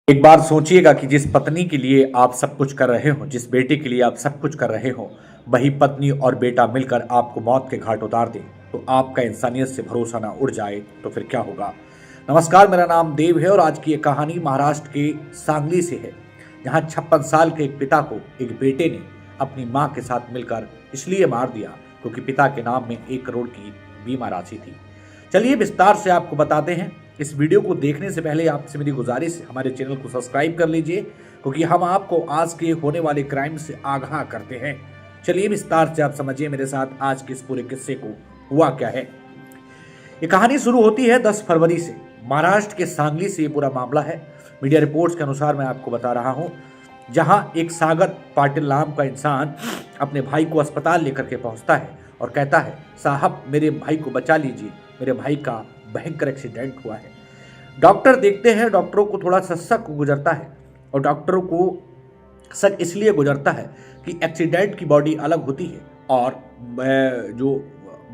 एक बार सोचिएगा कि जिस पत्नी के लिए आप सब कुछ कर रहे हो, जिस बेटे के लिए आप सब कुछ कर रहे हो, वही पत्नी और बेटा मिलकर आपको मौत के घाट उतार दें, तो आपका इंसानियत से भरोसा ना उड़ जाए तो फिर क्या होगा। नमस्कार, मेरा नाम देव है और आज की ये कहानी महाराष्ट्र के सांगली से है, जहां 56 साल के एक पिता को एक बेटे ने अपनी मां के साथ मिलकर इसलिए मार दिया क्योंकि पिता के नाम में 1 करोड़ की बीमा राशि थी। चलिए विस्तार से आपको बताते हैं। इस वीडियो को देखने से पहले आपसे मेरी गुजारिश है, हमारे चैनल को सब्सक्राइब कर लीजिए क्योंकि हम आपको आज के होने वाले क्राइम से आगाह करते हैं। चलिए विस्तार से आप समझिए मेरे साथ आज के इस पूरे किस्से को हुआ क्या है। ये कहानी शुरू होती है 10 फरवरी से। महाराष्ट्र के सांगली से ये पूरा मामला है। मीडिया रिपोर्ट्स के अनुसार मैं आपको बता रहा हूं, जहां एक सागर पाटिल नाम का इंसान अपने भाई को अस्पताल लेकर के पहुंचता है और कहता है, साहब मेरे भाई को बचा लीजिए, मेरे भाई का भयंकर एक्सीडेंट हुआ है। डॉक्टर देखते हैं, डॉक्टरों को थोड़ा सा शक गुजरता है और डॉक्टरों को शक इसलिए गुजरता है कि एक्सीडेंट की बॉडी अलग होती है और जो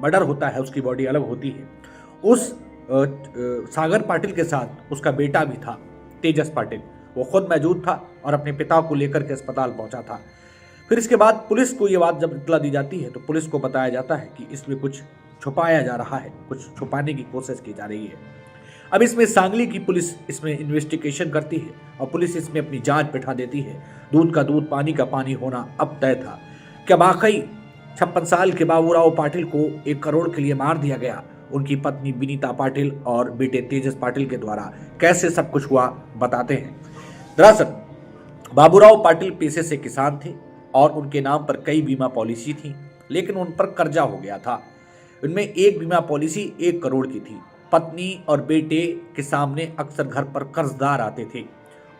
मर्डर होता है उसकी बॉडी अलग होती है। उस सागर पाटिल के साथ उसका बेटा भी था, तेजस पाटिल। वो खुद मौजूद था और अपने पिता को लेकर के अस्पताल पहुंचा था। फिर इसके बाद पुलिस को ये बात जब इत्तला दी जाती है तो पुलिस को बताया जाता है कि इसमें कुछ छुपाया जा रहा है, कुछ छुपाने की कोशिश की जा रही है। अब इसमें सांगली की पुलिस इसमें इन्वेस्टिगेशन करती है और पुलिस इसमें अपनी जांच बैठा देती है। दूध का दूध, पानी का पानी होना अब तय था। क्या वाकई 56 साल के बाबूराव पाटिल को 1 करोड़ के लिए मार दिया गया? उनकी पत्नी विनीता पाटिल और बेटे तेजस पाटिल के द्वारा कैसे सब कुछ हुआ, बताते हैं। दरअसल बाबूराव पाटिल पेशे से किसान थे और उनके नाम पर कई बीमा पॉलिसी थी, लेकिन उन पर कर्जा हो गया था। उनमें एक बीमा पॉलिसी 1 करोड़ की थी। पत्नी और बेटे के सामने अक्सर घर पर कर्जदार आते थे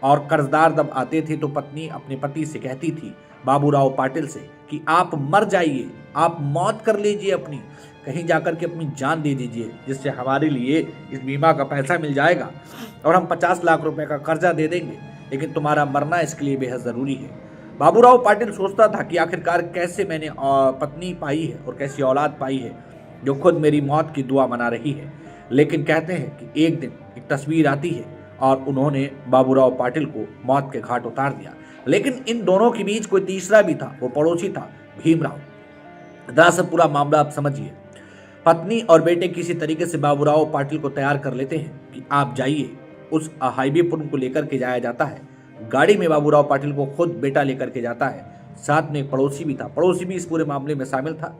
और कर्जदार जब आते थे तो पत्नी अपने पति से कहती थी, बाबूराव पाटिल से, कि आप मर जाइए, आप मौत कर लीजिए, अपनी कहीं जाकर के अपनी जान दे दीजिए, जिससे हमारे लिए इस बीमा का पैसा मिल जाएगा और हम 50 लाख रुपए का कर्जा दे देंगे, लेकिन तुम्हारा मरना इसके लिए बेहद ज़रूरी है। बाबूराव पाटिल सोचता था कि आखिरकार कैसे मैंने पत्नी पाई है और कैसी औलाद पाई है जो खुद मेरी मौत की दुआ मना रही है। लेकिन कहते हैं कि एक दिन एक तस्वीर आती है और उन्होंने बाबूराव पाटिल को मौत के घाट उतार दिया। लेकिन इन दोनों के बीच कोई तीसरा भी था, वो पड़ोसी था, भीमराव। दरअसल पूरा मामला आप समझिए। पत्नी और बेटे किसी तरीके से बाबूराव पाटिल को तैयार कर लेते हैं कि आप जाइए। उस हाईवे पर उनको लेकर के जाया जाता है। गाड़ी में बाबूराव पाटिल को खुद बेटा लेकर के जाता है। साथ में एक पड़ोसी भी था, पड़ोसी भी इस पूरे मामले में शामिल था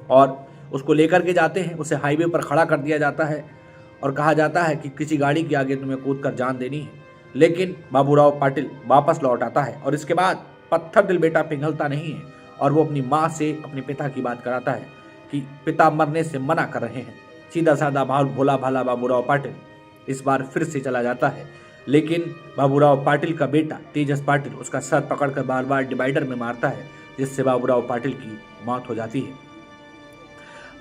और उसको लेकर के जाते हैं। उसे हाईवे पर खड़ा कर दिया जाता है और कहा जाता है कि किसी गाड़ी के आगे तुम्हें कूद कर जान देनी है। लेकिन बाबूराव पाटिल वापस लौट आता है और इसके बाद पत्थर दिल बेटा पिघलता नहीं है और वो अपनी माँ से अपने पिता की बात कराता है कि पिता मरने से मना कर रहे हैं। सीधा साधा भोला भाला बाबूराव पाटिल इस बार फिर से चला जाता है, लेकिन बाबूराव पाटिल का बेटा तेजस पाटिल उसका सर पकड़कर बार बार डिवाइडर में मारता है, जिससे बाबूराव पाटिल की मौत हो जाती है।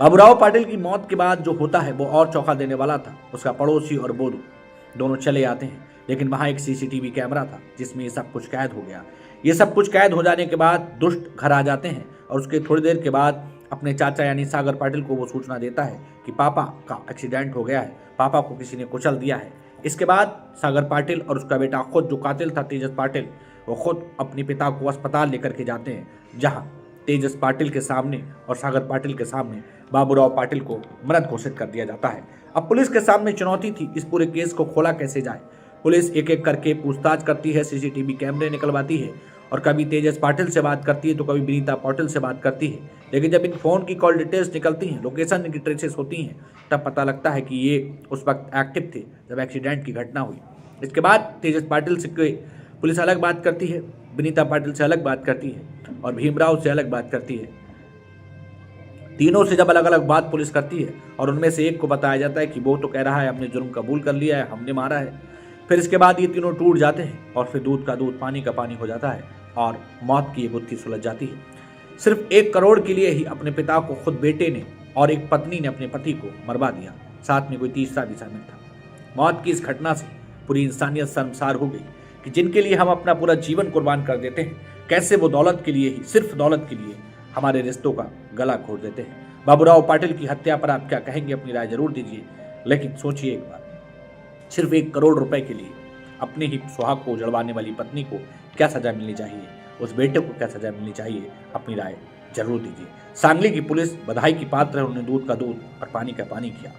बाबूराव पाटिल की मौत के बाद जो होता है वो और चौंका देने वाला था। उसका पड़ोसी और बोधू दोनों चले आते हैं, लेकिन वहां एक सीसीटीवी कैमरा था जिसमें ये सब कुछ कैद हो गया। ये सब कुछ कैद हो जाने के बाद दुष्ट घर आ जाते हैं और उसके थोड़ी देर के बाद अपने चाचा यानी सागर पाटिल को वो सूचना देता है कि पापा का एक्सीडेंट हो गया है, पापा को किसी ने कुचल दिया है। इसके बाद सागर पाटिल और उसका बेटा खुद, जो कातिल था तेजस पाटिल, वो खुद अपने पिता को अस्पताल लेकर के जाते हैं, जहां तेजस पाटिल के सामने और सागर पाटिल के सामने बाबूराव पाटिल को मृत घोषित कर दिया जाता है। अब पुलिस के सामने चुनौती थी, इस पूरे केस को खोला कैसे जाए। पुलिस एक एक करके पूछताछ करती है, सीसीटीवी कैमरे निकलवाती है और कभी तेजस पाटिल से बात करती है तो कभी विनीता पाटिल से बात करती है। लेकिन जब इन फोन की कॉल डिटेल्स निकलती हैं, लोकेशन की ट्रेसेस होती हैं, तब पता लगता है कि ये उस वक्त एक्टिव थे जब एक्सीडेंट की घटना हुई। इसके बाद तेजस पाटिल से पुलिस अलग बात करती है, विनीता पाटिल से अलग बात करती है और भीमराव से अलग बात करती है। तीनों से जब अलग अलग बात पुलिस करती है और उनमें से एक को बताया जाता है कि वो तो कह रहा है हमने जुर्म कबूल कर लिया है, हमने मारा है। फिर इसके बाद ये तीनों टूट जाते हैं और फिर दूध का दूध, पानी का पानी हो जाता है और मौत की ये गुत्थी सुलझ जाती है। सिर्फ 1 करोड़ के लिए ही अपने पिता को खुद बेटे ने और एक पत्नी ने अपने पति को मरवा दिया, साथ में कोई तीसरा भी शामिल था। मौत की इस घटना से पूरी इंसानियत शर्मसार हो गई कि जिनके लिए हम अपना पूरा जीवन कुर्बान कर देते हैं, कैसे वो दौलत के लिए ही, सिर्फ दौलत के लिए हमारे रिश्तों का गला घोट देते हैं। बाबूराव पाटिल की हत्या पर आप क्या कहेंगे, अपनी राय जरूर दीजिए। लेकिन सोचिए एक बार, सिर्फ 1 करोड़ रुपए के लिए अपने ही सुहाग को उजड़वाने वाली पत्नी को क्या सजा मिलनी चाहिए, उस बेटे को क्या सजा मिलनी चाहिए, अपनी राय जरूर दीजिए। सांगली की पुलिस बधाई की पात्र है, उन्होंने दूध का दूध और पानी का पानी किया।